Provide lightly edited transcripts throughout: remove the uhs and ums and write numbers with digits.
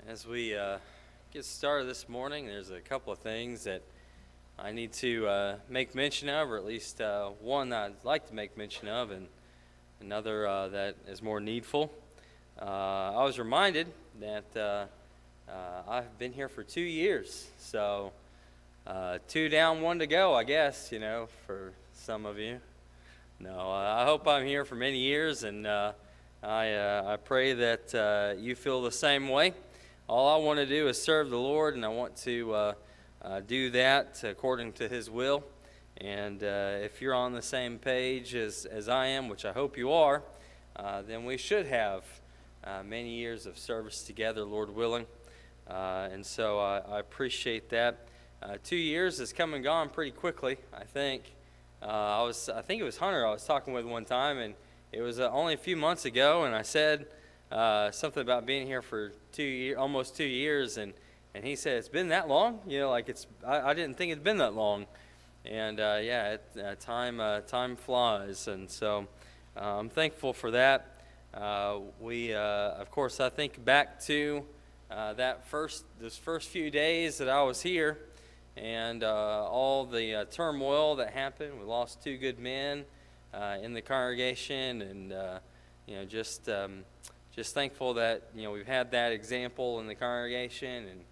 As we get started this morning, there's a couple of things that I need to make mention of, or at least one that I'd like to make mention of, and another that is more needful. I was reminded that I've been here for 2 years, so 2 down, 1 to go, I guess, for some of you. No, I hope I'm here for many years, and I pray that you feel the same way. All I want to do is serve the Lord, and I want to do that according to His will. And if you're on the same page as I am, which I hope you are, then we should have many years of service together, Lord willing. And so I appreciate that. 2 years has come and gone pretty quickly, I think. I think it was Hunter I was talking with one time, and it was only a few months ago, and I said something about being here for almost 2 years, and he said, "It's been that long?" I didn't think it'd been that long, and time flies, and so I'm thankful for that. Of course, I think back to those first few days that I was here, and all the turmoil that happened. We lost 2 good men in the congregation, and just thankful that we've had that example in the congregation,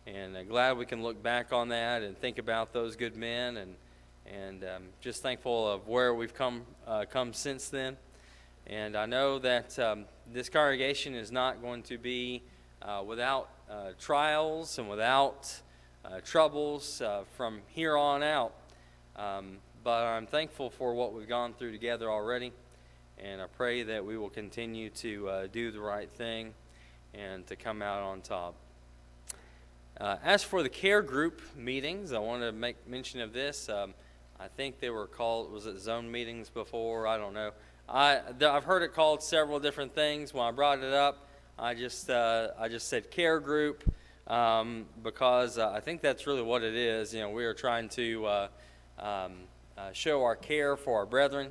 and glad we can look back on that and think about those good men, and just thankful of where we've come since then. And I know that this congregation is not going to be without trials and without troubles from here on out, but I'm thankful for what we've gone through together already. And I pray that we will continue to do the right thing and to come out on top. As for the care group meetings, I want to make mention of this. I think they were called, was it zone meetings before? I don't know. I've heard it called several different things. When I brought it up, I just said care group because I think that's really what it is. We are trying to show our care for our brethren.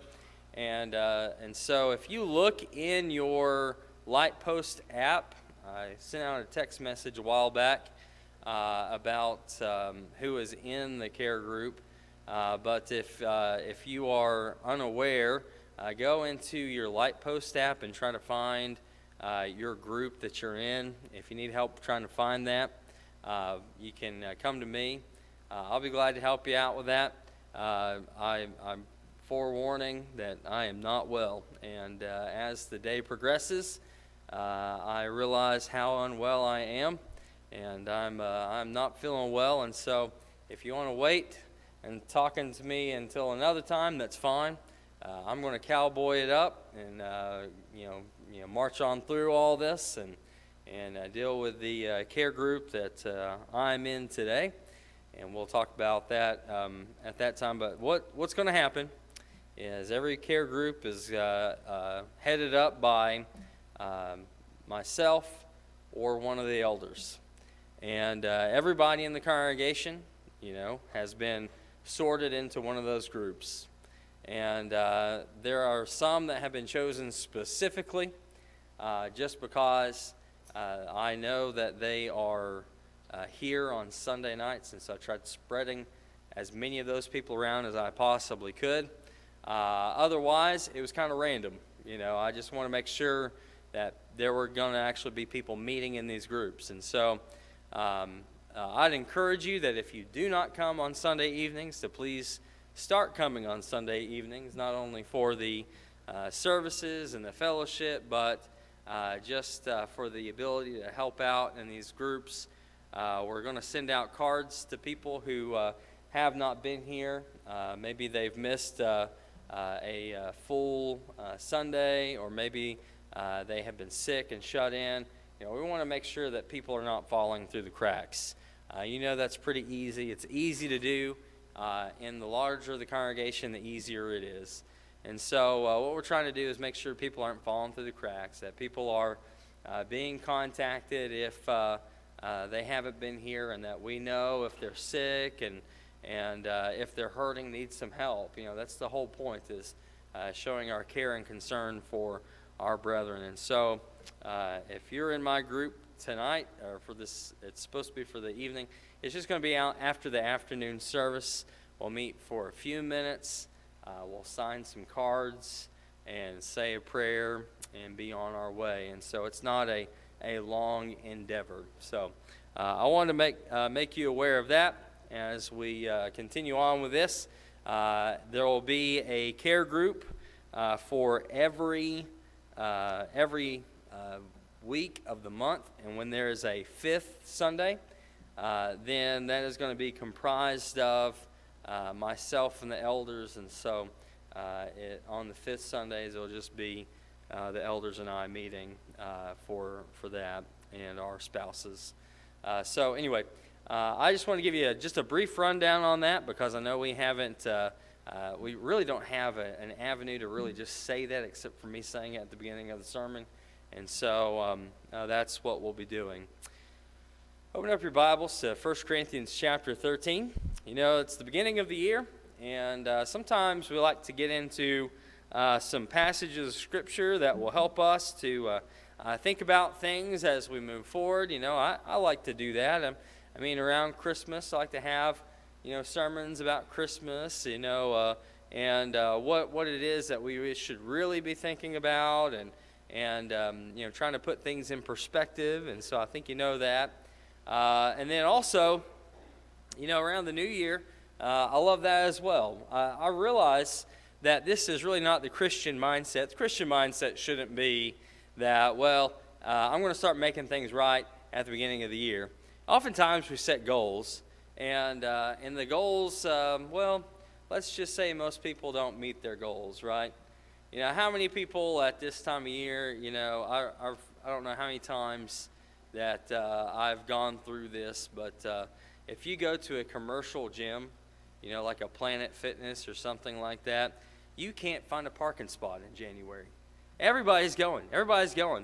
And so if you look in your Lightpost app, I sent out a text message a while back about who is in the care group. But if you are unaware, go into your Lightpost app and try to find your group that you're in. If you need help trying to find that, you can come to me. I'll be glad to help you out with that. I'm forewarning that I am not well, and as the day progresses, I realize how unwell I am, and I'm not feeling well. And so, if you want to wait and talking to me until another time, that's fine. I'm going to cowboy it up and march on through all this and deal with the care group that I'm in today, and we'll talk about that at that time. But what's going to happen is every care group is headed up by myself or one of the elders. And everybody in the congregation, has been sorted into one of those groups. And there are some that have been chosen specifically just because I know that they are here on Sunday nights, and so I tried spreading as many of those people around as I possibly could. Otherwise, it was kind of random. I just want to make sure that there were going to actually be people meeting in these groups. And so I'd encourage you that if you do not come on Sunday evenings, to please start coming on Sunday evenings, not only for the services and the fellowship, but just for the ability to help out in these groups. We're going to send out cards to people who have not been here. Maybe they've missed a full Sunday, or maybe they have been sick and shut in. We want to make sure that people are not falling through the cracks. That's pretty easy. It's easy to do. And the larger the congregation, the easier it is. And so what we're trying to do is make sure people aren't falling through the cracks, that people are being contacted if they haven't been here, and that we know if they're sick and if they're hurting, need some help. That's the whole point, is showing our care and concern for our brethren. And so if you're in my group, tonight, or for this, it's supposed to be for the evening. It's just going to be out after the afternoon service. We'll meet for a few minutes. We'll sign some cards and say a prayer and be on our way. And so it's not a long endeavor. So I wanted to make you aware of that as we continue on with this. There will be a care group for every week of the month, and when there is a fifth Sunday, then that is going to be comprised of myself and the elders, and so on the fifth Sundays, it'll just be the elders and I meeting for that, and our spouses. So anyway, I just want to give you just a brief rundown on that, because I know we haven't, we really don't have an avenue to really just say that, except for me saying it at the beginning of the sermon, and so that's what we'll be doing. Open up your Bibles to 1 Corinthians chapter 13. You know, it's the beginning of the year, and sometimes we like to get into some passages of Scripture that will help us to think about things as we move forward. You know, I like to do that. I mean, around Christmas, I like to have, sermons about Christmas, and what it is that we should really be thinking about, and trying to put things in perspective. And so I think you know that. And then also, around the new year, I love that as well. I realize that this is really not the Christian mindset. The Christian mindset shouldn't be that, I'm going to start making things right at the beginning of the year. Oftentimes we set goals, and the goals, let's just say most people don't meet their goals, right? How many people at this time of year, I don't know how many times that I've gone through this, but if you go to a commercial gym, like a Planet Fitness or something like that, you can't find a parking spot in January. Everybody's going.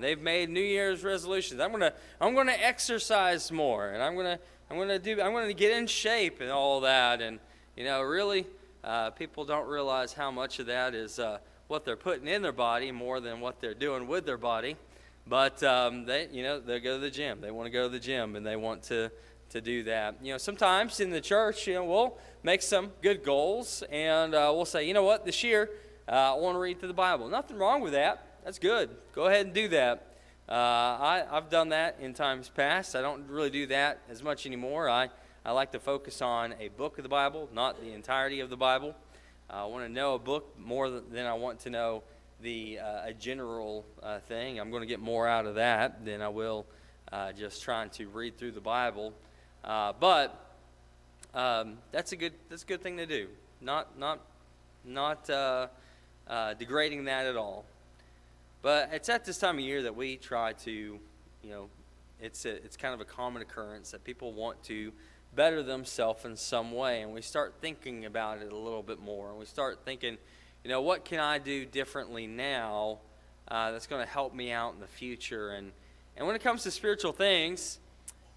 They've made New Year's resolutions. I'm gonna exercise more, and I'm gonna get in shape and all that. And really, people don't realize how much of that is what they're putting in their body more than what they're doing with their body. But they go to the gym. They want to go to the gym, and they want to do that. Sometimes in the church, we'll make some good goals, and we'll say, what, this year I want to read through the Bible. Nothing wrong with that. That's good. Go ahead and do that. I've done that in times past. I don't really do that as much anymore. I like to focus on a book of the Bible, not the entirety of the Bible. I want to know a book more than I want to know a general thing. I'm going to get more out of that than I will just trying to read through the Bible. But that's a good thing to do. Not degrading that at all. But it's at this time of year that we try to, it's kind of a common occurrence that people want to better themselves in some way, and we start thinking about it a little bit more, and we start thinking, what can I do differently now that's going to help me out in the future? And when it comes to spiritual things,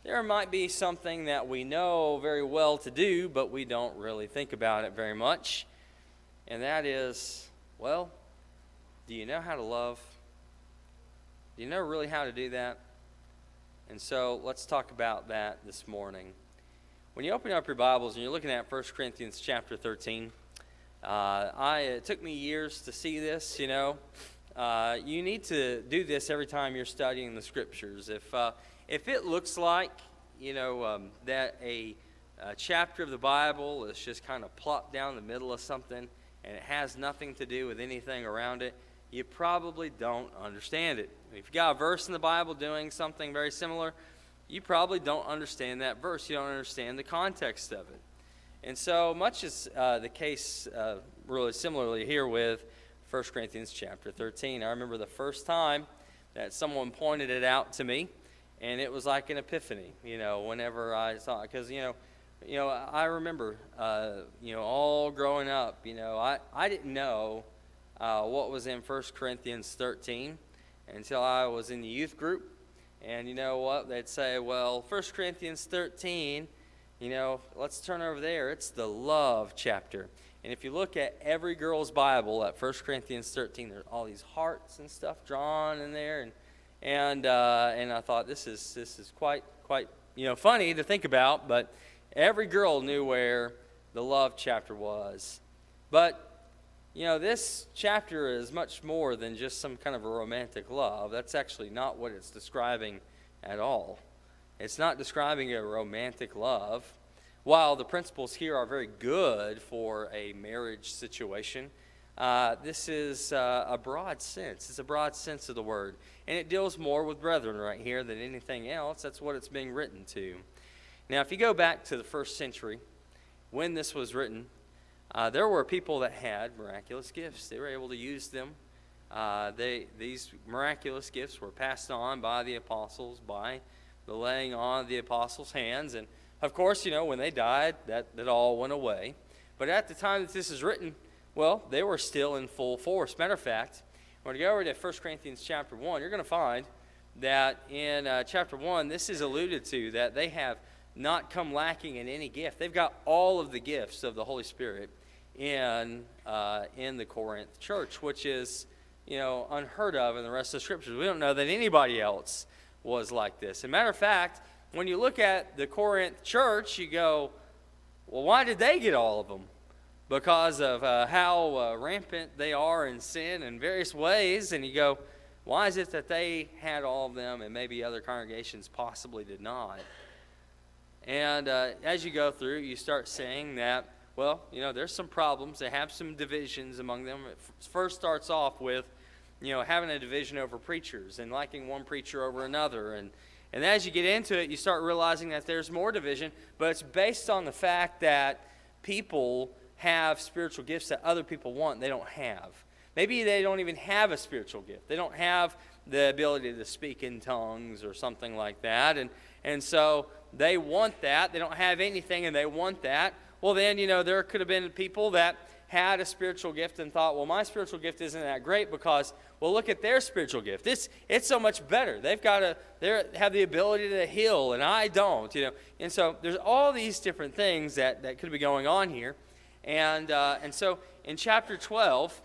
there might be something that we know very well to do, but we don't really think about it very much. And that is, do you know how to love? Do you know really how to do that? And so let's talk about that this morning. When you open up your Bibles and you're looking at 1 Corinthians chapter 13, it took me years to see this, you need to do this every time you're studying the Scriptures. If it looks like, that a chapter of the Bible is just kind of plopped down the middle of something and it has nothing to do with anything around it, you probably don't understand it. If you got a verse in the Bible doing something very similar, you probably don't understand that verse. You don't understand the context of it. And so much is the case really similarly here with 1 Corinthians chapter 13. I remember the first time that someone pointed it out to me, and it was like an epiphany, whenever I saw it. Because, I remember, all growing up, I didn't know what was in 1 Corinthians 13 until I was in the youth group. And you know what? They'd say, 1 Corinthians 13, let's turn over there. It's the love chapter. And if you look at every girl's Bible at 1 Corinthians 13, there's all these hearts and stuff drawn in there. And I thought this is quite funny to think about. But every girl knew where the love chapter was. But this chapter is much more than just some kind of a romantic love. That's actually not what it's describing at all. It's not describing a romantic love. While the principles here are very good for a marriage situation, this is a broad sense. It's a broad sense of the word. And it deals more with brethren right here than anything else. That's what it's being written to. Now, if you go back to the first century, when this was written, there were people that had miraculous gifts. They were able to use them. These miraculous gifts were passed on by the apostles, by the laying on of the apostles' hands. And, of course, when they died, that all went away. But at the time that this is written, well, they were still in full force. Matter of fact, when you go over to 1 Corinthians chapter 1, you're going to find that in chapter 1, this is alluded to, that they have not come lacking in any gift. They've got all of the gifts of the Holy Spirit in the Corinth church, which is, unheard of in the rest of the Scriptures. We don't know that anybody else was like this. As a matter of fact, when you look at the Corinth church, you go, well, why did they get all of them? Because of how rampant they are in sin in various ways. And you go, why is it that they had all of them and maybe other congregations possibly did not? And as you go through, you start saying that, well, there's some problems. They have some divisions among them. It first starts off with, having a division over preachers and liking one preacher over another. And as you get into it, you start realizing that there's more division, but it's based on the fact that people have spiritual gifts that other people want they don't have. Maybe they don't even have a spiritual gift. They don't have the ability to speak in tongues or something like that. And so they want that. They don't have anything and they want that. Well, then, there could have been people that had a spiritual gift and thought, well, my spiritual gift isn't that great because, well, look at their spiritual gift. It's so much better. They have the ability to heal, and I don't, And so there's all these different things that could be going on here. And so in chapter 12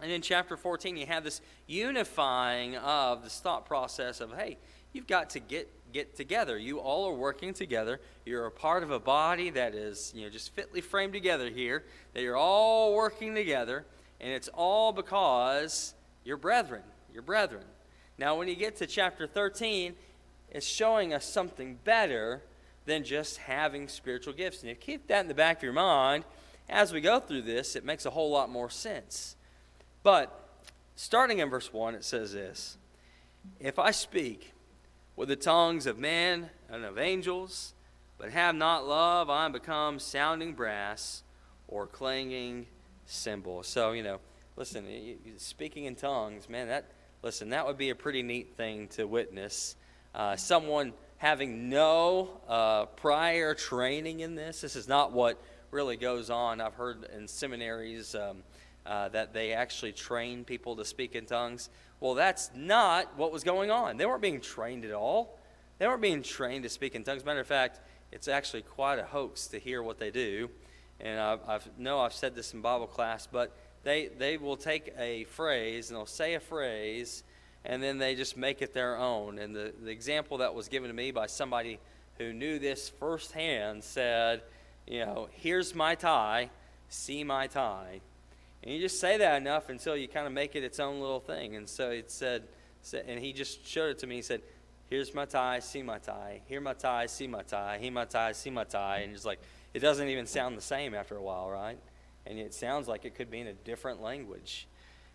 and in chapter 14, you have this unifying of this thought process of, hey, you've got to get together. You all are working together. You're a part of a body that is, just fitly framed together here, that you're all working together, and it's all because you're brethren. You're brethren. Now, when you get to chapter 13, it's showing us something better than just having spiritual gifts. And if you keep that in the back of your mind, as we go through this, it makes a whole lot more sense. But starting in verse 1, it says this: if I speak with the tongues of men and of angels, but have not love, I am become sounding brass or clanging cymbal. So, listen, speaking in tongues, man, that would be a pretty neat thing to witness. Someone having no prior training in this. This is not what really goes on. I've heard in seminaries that they actually train people to speak in tongues. Well, that's not what was going on. They weren't being trained at all. They weren't being trained to speak in tongues. Matter of fact, it's actually quite a hoax to hear what they do. And I've said this in Bible class, but they will take a phrase and they'll say a phrase and then they just make it their own. And the example that was given to me by somebody who knew this firsthand said, here's my tie, see my tie. And you just say that enough until you kind of make it its own little thing. And so it said, and he just showed it to me. He said, here's my tie, see my tie. Hear my tie, see my tie. Hear my tie, see my tie. And just like, it doesn't even sound the same after a while, right? And it sounds like it could be in a different language.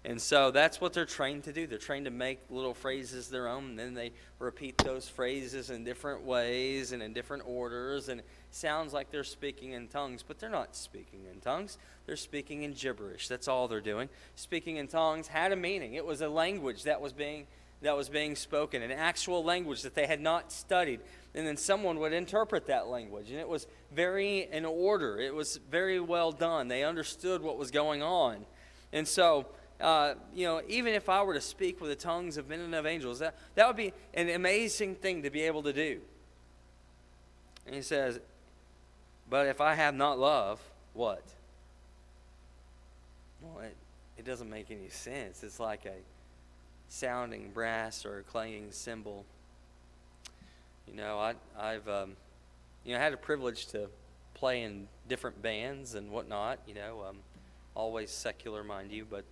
And so that's what they're trained to do. They're trained to make little phrases their own, and then they repeat those phrases in different ways and in different orders, and it sounds like they're speaking in tongues, but they're not speaking in tongues. They're speaking in gibberish. That's all they're doing. Speaking in tongues had a meaning. It was a language that was being spoken, an actual language that they had not studied. And then someone would interpret that language, and it was very in order. It was very well done. They understood what was going on. And so, even if I were to speak with the tongues of men and of angels, that would be an amazing thing to be able to do. And he says, but if I have not love, what? Well, it doesn't make any sense. It's like sounding brass or a clanging cymbal. I've had a privilege to play in different bands and whatnot. Always secular, mind you, but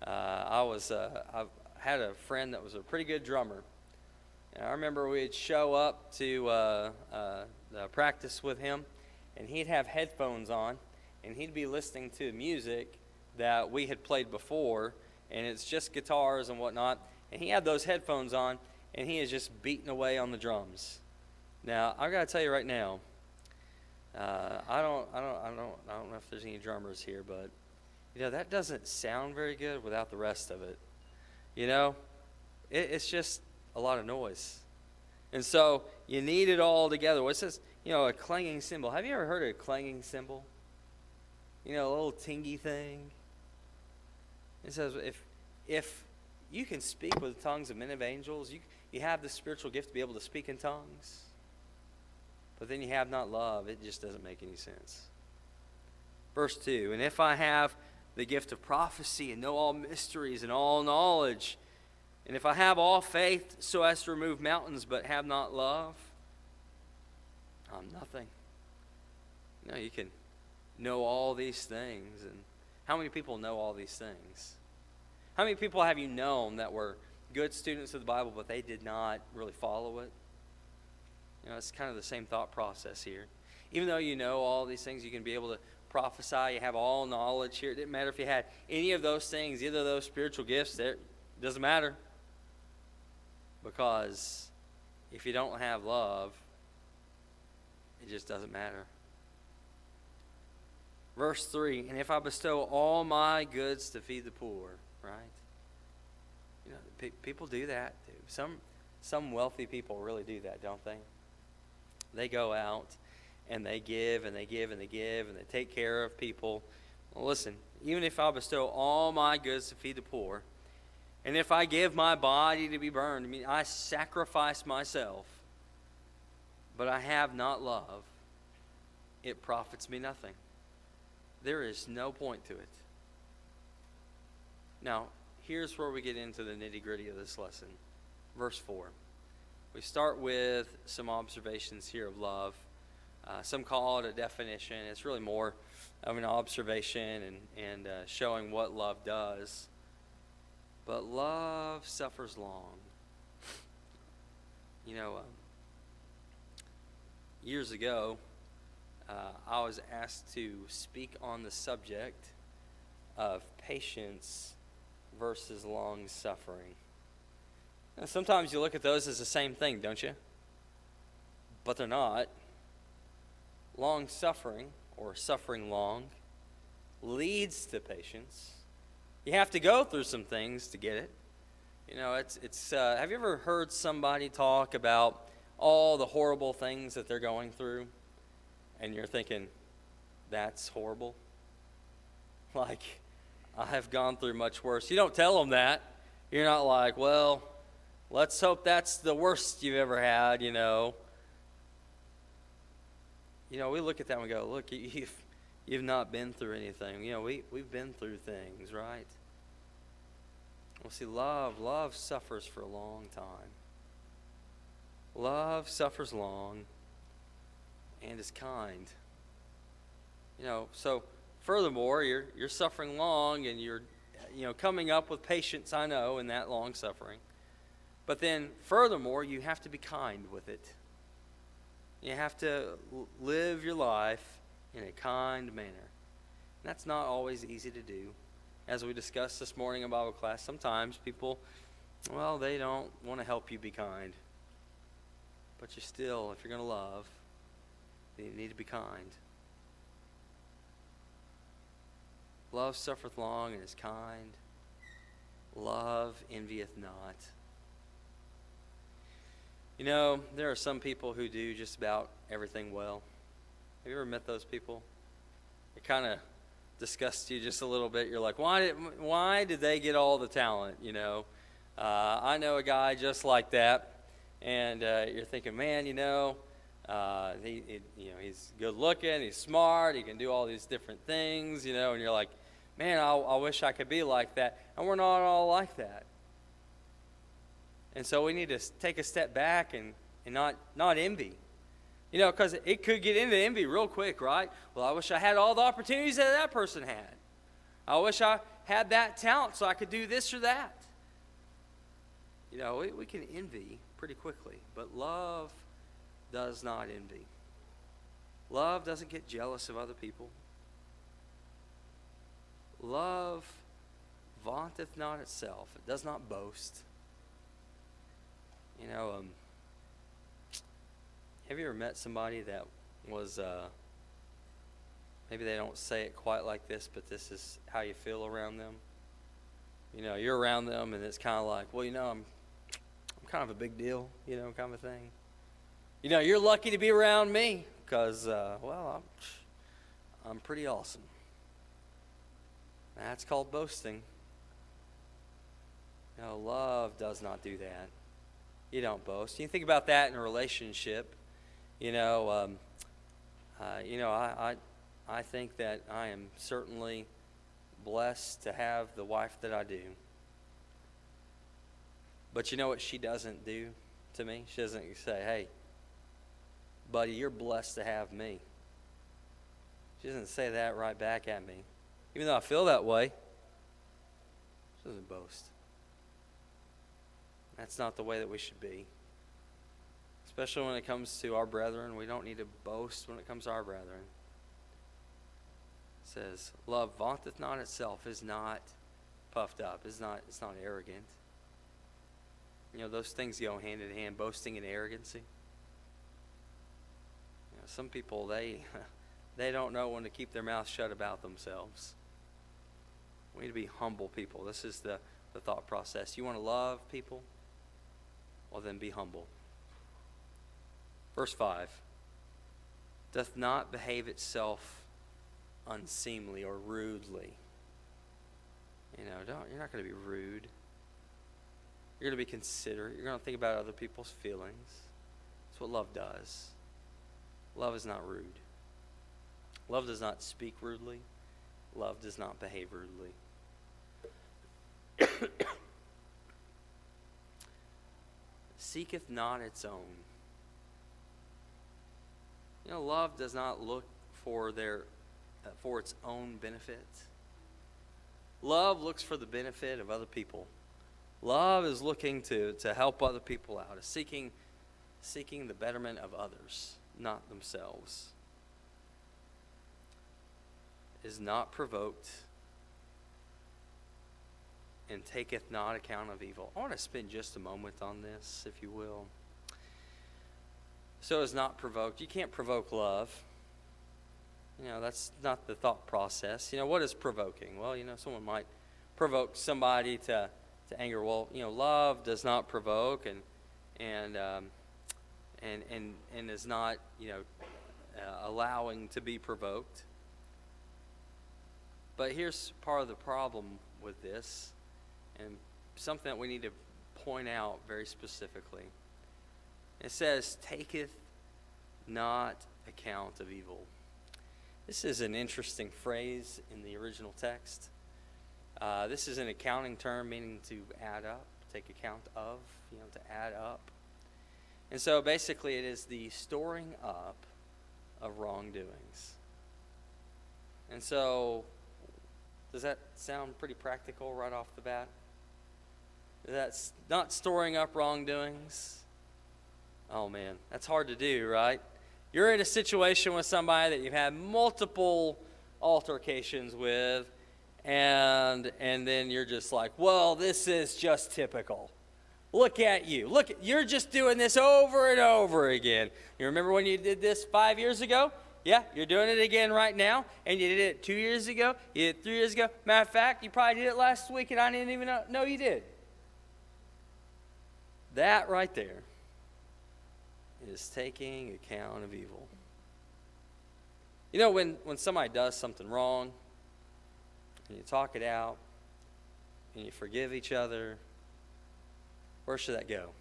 I've had a friend that was a pretty good drummer. And I remember we'd show up to practice with him, and he'd have headphones on, and he'd be listening to music that we had played before, and it's just guitars and whatnot. And he had those headphones on, and he is just beating away on the drums. Now, I've got to tell you right now, I don't know if there's any drummers here, but that doesn't sound very good without the rest of it. It's just a lot of noise. And so you need it all together. What's this? A clanging cymbal. Have you ever heard of a clanging cymbal? A little tingy thing. It says if you can speak with the tongues of men of angels, you have the spiritual gift to be able to speak in tongues. But then you have not love, it just doesn't make any sense. Verse 2, and if I have the gift of prophecy and know all mysteries and all knowledge, and if I have all faith so as to remove mountains but have not love, I'm nothing. You can know all these things. And how many people know all these things? How many people have you known that were good students of the Bible, but they did not really follow it? It's kind of the same thought process here. Even though you know all these things, you can be able to prophesy, you have all knowledge here. It didn't matter if you had any of those things, either of those spiritual gifts, it doesn't matter. Because if you don't have love, it just doesn't matter. Verse 3, and if I bestow all my goods to feed the poor, right? People do that too. Some wealthy people really do that, don't they? They go out and they give and they give and they give and they take care of people. Well, listen, even if I bestow all my goods to feed the poor, and if I give my body to be burned, I sacrifice myself, but I have not love, it profits me nothing. There is no point to it. Now, here's where we get into the nitty-gritty of this lesson. Verse 4. We start with some observations here of love. Some call it a definition. It's really more of an observation and showing what love does. But love suffers long. Years ago, I was asked to speak on the subject of patience versus long suffering. Now, sometimes you look at those as the same thing, don't you? But they're not. Long suffering, or suffering long, leads to patience. You have to go through some things to get it. Have you ever heard somebody talk about all the horrible things that they're going through? And you're thinking, that's horrible? Like, I have gone through much worse. You don't tell them that. You're not like, well, let's hope that's the worst you've ever had, We look at that and we go, look, you've not been through anything. We've been through things, right? Well, see, love suffers for a long time. Love suffers long and is kind. So furthermore, you're suffering long and you're coming up with patience, I know, in that long suffering. But then furthermore, you have to be kind with it. You have to live your life in a kind manner. And that's not always easy to do. As we discussed this morning in Bible class, sometimes people, they don't want to help you be kind. But you still, if you're going to love, you need to be kind. Love suffereth long and is kind. Love envieth not. There are some people who do just about everything well. Have you ever met those people? It kind of disgusts you just a little bit. You're like, why did they get all the talent? I know a guy just like that, and you're thinking, man, he's good looking, he's smart, he can do all these different things, and you're like, man, I wish I could be like that. And we're not all like that. And so we need to take a step back and not envy. You know, because it could get into envy real quick, right? Well, I wish I had all the opportunities that person had. I wish I had that talent so I could do this or that. You know, we can envy pretty quickly, but love does not envy. Love doesn't get jealous of other people. Love vaunteth not itself. It does not boast. You know, have you ever met somebody that was, maybe they don't say it quite like this, but this is how you feel around them? You know, you're around them and it's kind of like, well, you know, I'm kind of a big deal, you know, kind of a thing. You know, you're lucky to be around me because, well, I'm pretty awesome. That's called boasting. No, love does not do that. You don't boast. You think about that in a relationship. You know, I think that I am certainly blessed to have the wife that I do. But you know what she doesn't do to me? She doesn't say, hey, buddy, you're blessed to have me. She doesn't say that right back at me. Even though I feel that way, she doesn't boast. That's not the way that we should be. Especially when it comes to our brethren. We don't need to boast when it comes to our brethren. It says, love vaunteth not itself, is not puffed up, it's not arrogant. You know, those things go hand in hand, boasting and arrogancy. You know, some people, they don't know when to keep their mouth shut about themselves. We need to be humble people. This is the thought process. You want to love people? Well, then be humble. Verse 5. Doth not behave itself unseemly or rudely. You know, you're not going to be rude. You're going to be considerate. You're going to think about other people's feelings. That's what love does. Love is not rude. Love does not speak rudely. Love does not behave rudely. Seeketh not its own. You know, love does not look for its own benefit. Love looks for the benefit of other people. Love is looking to help other people out, is seeking the betterment of others, not themselves. Is not provoked, and taketh not account of evil. I want to spend just a moment on this, if you will. So is not provoked. You can't provoke love. You know, that's not the thought process. You know, what is provoking? Well, you know, someone might provoke somebody to anger. Well, you know, love does not provoke and is not, you know, allowing to be provoked. But here's part of the problem with this, and something that we need to point out very specifically. It says, taketh not account of evil. This is an interesting phrase in the original text. This is an accounting term meaning to add up, take account of, you know, to add up. And so basically it is the storing up of wrongdoings. And so, does that sound pretty practical right off the bat? That's not storing up wrongdoings. Oh man, that's hard to do, right? You're in a situation with somebody that you've had multiple altercations with, and then you're just like, well, this is just typical. Look at you. You're just doing this over and over again. You remember when you did this 5 years ago? Yeah, you're doing it again right now, and you did it 2 years ago, you did it 3 years ago. Matter of fact, you probably did it last week, and I didn't even know you did. That right there is taking account of evil. You know, when somebody does something wrong, and you talk it out, and you forgive each other, where should that go?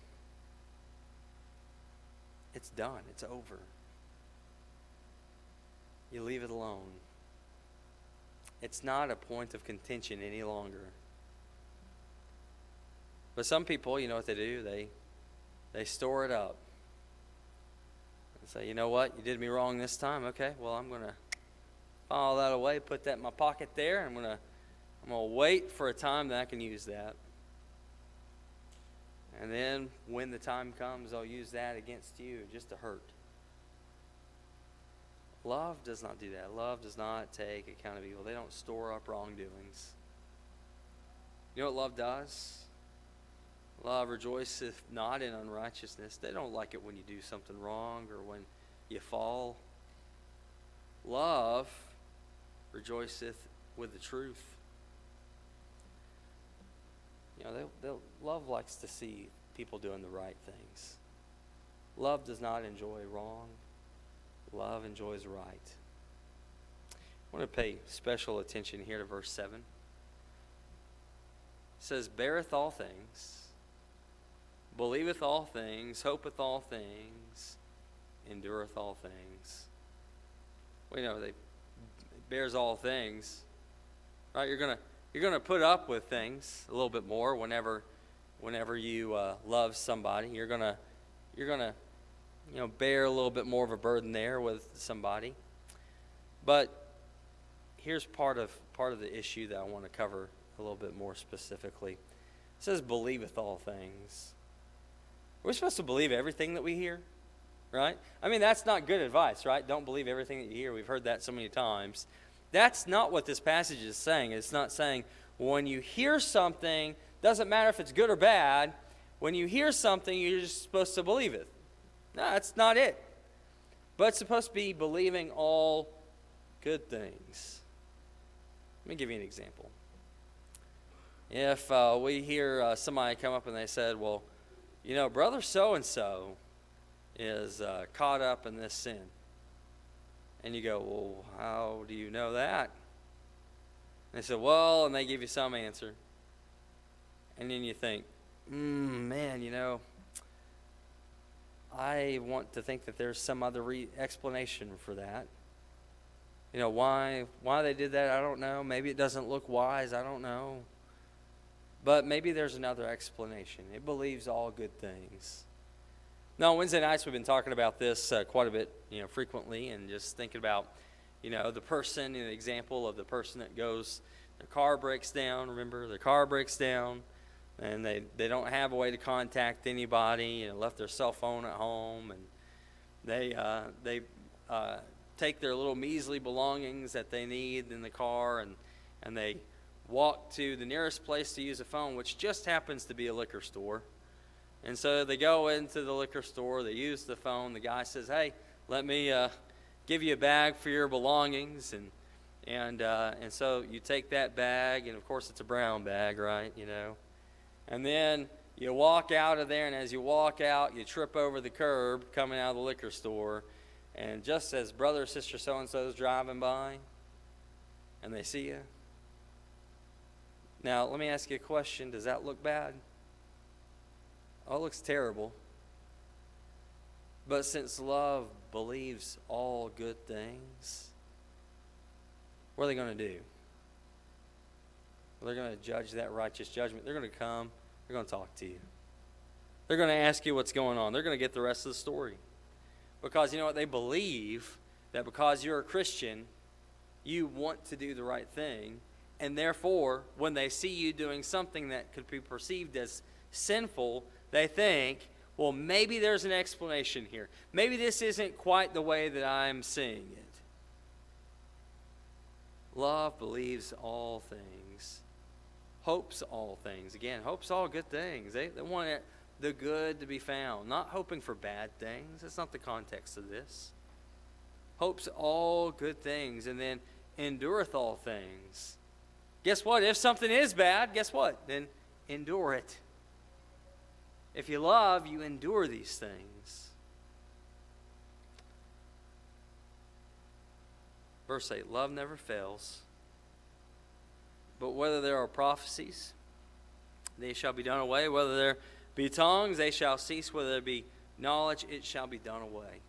It's done. It's over. You leave it alone. It's not a point of contention any longer. But some people, you know what they do? They store it up. And say, you know what? You did me wrong this time. Okay, well, I'm going to file that away, put that in my pocket there. I'm going to wait for a time that I can use that. And then when the time comes, I'll use that against you just to hurt. Love does not do that. Love does not take account of evil. They don't store up wrongdoings. You know what love does? Love rejoiceth not in unrighteousness. They don't like it when you do something wrong or when you fall. Love rejoiceth with the truth. You know, love likes to see people doing the right things. Love does not enjoy wrong. Love enjoys right. I want to pay special attention here to verse 7. It says, beareth all things, believeth all things, hopeth all things, endureth all things. Well, you know, it bears all things. Right? You're gonna put up with things a little bit more whenever you love somebody. You're gonna bear a little bit more of a burden there with somebody. But here's part of the issue that I want to cover a little bit more specifically. It says, believeth all things. We're supposed to believe everything that we hear, right? I mean, that's not good advice, right? Don't believe everything that you hear. We've heard that so many times. That's not what this passage is saying. It's not saying when you hear something, doesn't matter if it's good or bad, when you hear something, you're just supposed to believe it. No, that's not it. But it's supposed to be believing all good things. Let me give you an example. If we hear somebody come up and they said, well, you know, brother so-and-so is caught up in this sin. And you go, well, how do you know that? And they said, well, and they give you some answer. And then you think, man, you know, I want to think that there's some other explanation for that. You know, why they did that, I don't know. Maybe it doesn't look wise, I don't know. But maybe there's another explanation. It believes all good things. Now, on Wednesday nights, we've been talking about this quite a bit, frequently, and just thinking about, the person, the example of the person that goes, their car breaks down. Remember, their car breaks down, and they don't have a way to contact anybody, left their cell phone at home, and they take their little measly belongings that they need in the car, and they walk to the nearest place to use a phone, which just happens to be a liquor store. And so they go into the liquor store, they use the phone, the guy says, hey, let me give you a bag for your belongings, and so you take that bag, and of course it's a brown bag, right, and then you walk out of there, and as you walk out, you trip over the curb coming out of the liquor store, and just as brother or sister so-and-so is driving by, and they see you. Now, let me ask you a question. Does that look bad? Oh, it looks terrible. But since love believes all good things, what are they going to do? Well, they're going to judge that righteous judgment. They're going to come. They're going to talk to you. They're going to ask you what's going on. They're going to get the rest of the story. Because you know what? They believe that because you're a Christian, you want to do the right thing. And therefore, when they see you doing something that could be perceived as sinful, they think, well, maybe there's an explanation here. Maybe this isn't quite the way that I'm seeing it. Love believes all things, hopes all things. Again, hopes all good things. They want the good to be found, not hoping for bad things. That's not the context of this. Hopes all good things, and then endureth all things. Guess what? If something is bad, guess what? Then endure it. If you love, you endure these things. Verse 8, love never fails. But whether there are prophecies, they shall be done away. Whether there be tongues, they shall cease. Whether there be knowledge, it shall be done away.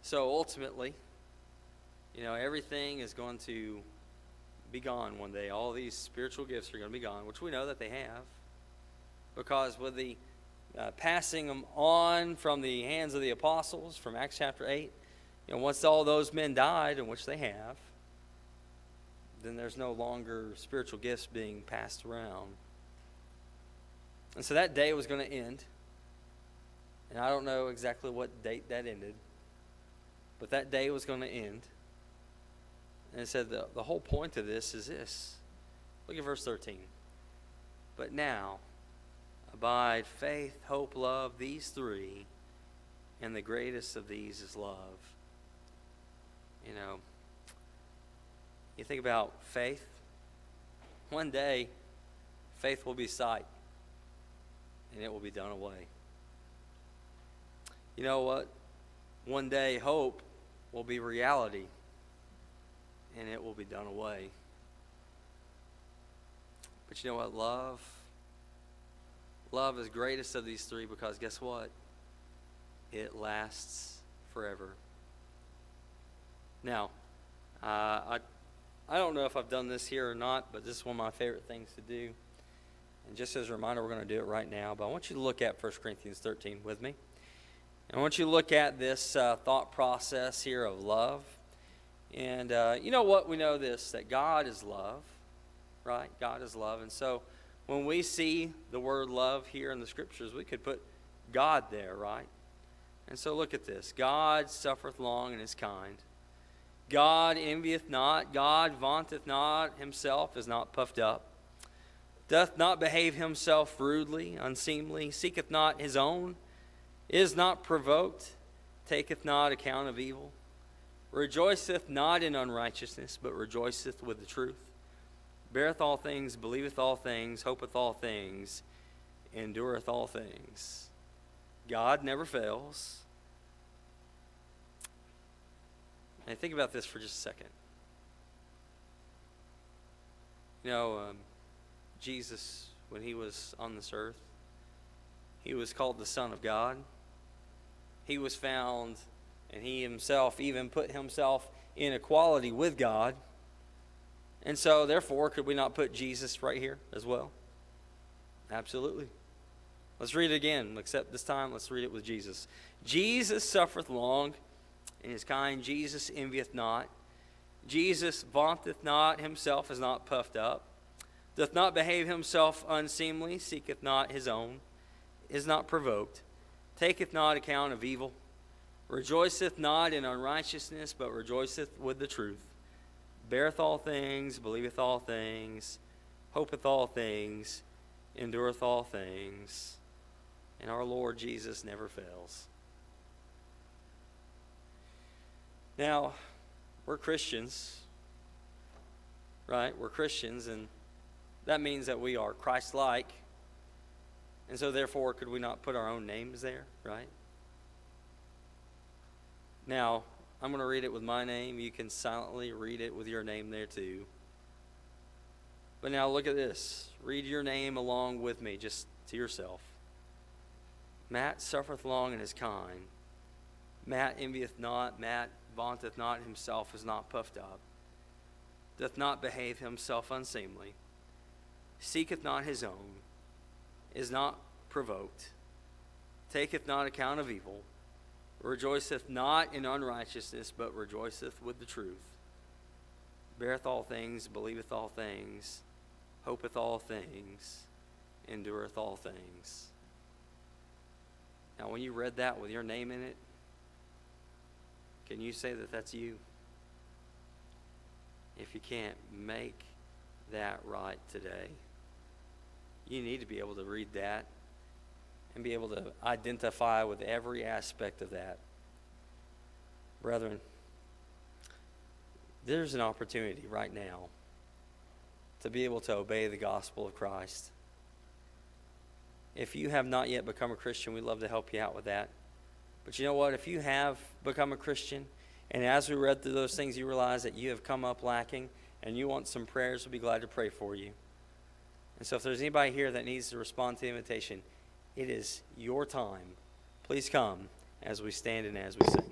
So ultimately, everything is going to be gone one day. All these spiritual gifts are going to be gone, which we know that they have. Because with the passing them on from the hands of the apostles from Acts chapter 8, once all those men died, in which they have, then there's no longer spiritual gifts being passed around. And so that day was going to end. And I don't know exactly what date that ended, but that day was going to end. And it said the whole point of this is this. Look at verse 13. But now abide faith, hope, love, these three, and the greatest of these is love. You think about faith. One day, faith will be sight, and it will be done away. You know what? One day, hope will be reality, and it will be done away. But you know what? Love is greatest of these three because guess what? It lasts forever. Now, I don't know if I've done this here or not, but this is one of my favorite things to do. And just as a reminder, we're going to do it right now. But I want you to look at 1 Corinthians 13 with me. And I want you to look at this thought process here of love. And you know what? We know this, that God is love, right? God is love. And so when we see the word love here in the Scriptures, we could put God there, right? And so look at this. God suffereth long and is kind. God envieth not. God vaunteth not himself, is not puffed up. Doth not behave himself rudely, unseemly. Seeketh not his own. Is not provoked. Taketh not account of evil. Rejoiceth not in unrighteousness, but rejoiceth with the truth. Beareth all things, believeth all things, hopeth all things, endureth all things. God never fails. And think about this for just a second. Jesus, when he was on this earth, he was called the Son of God. He was found, and he himself even put himself in equality with God. And so, therefore, could we not put Jesus right here as well? Absolutely. Let's read it again, except this time let's read it with Jesus. Jesus suffereth long and is kind. Jesus envieth not. Jesus vaunteth not himself, is not puffed up. Doth not behave himself unseemly, seeketh not his own, is not provoked, taketh not account of evil, rejoiceth not in unrighteousness, but rejoiceth with the truth, beareth all things, believeth all things, hopeth all things, endureth all things. And our Lord Jesus never fails. Now, we're Christians, right? We're Christians, and that means that we are Christ-like. And so, therefore, could we not put our own names there, right? Now, I'm going to read it with my name. You can silently read it with your name there too. But now look at this. Read your name along with me, just to yourself. Matt suffereth long and is kind. Matt envieth not. Matt vaunteth not himself, is not puffed up. Doth not behave himself unseemly. Seeketh not his own. Is not provoked. Taketh not account of evil. Rejoiceth not in unrighteousness, but rejoiceth with the truth. Beareth all things, believeth all things, hopeth all things, endureth all things. Now, when you read that with your name in it, can you say that that's you? If you can't, make that right today. You need to be able to read that and be able to identify with every aspect of that. Brethren, there's an opportunity right now to be able to obey the gospel of Christ. If you have not yet become a Christian, we'd love to help you out with that. But you know what? If you have become a Christian, and as we read through those things, you realize that you have come up lacking, and you want some prayers, we'll be glad to pray for you. And so if there's anybody here that needs to respond to the invitation, it is your time. Please come as we stand and as we sing.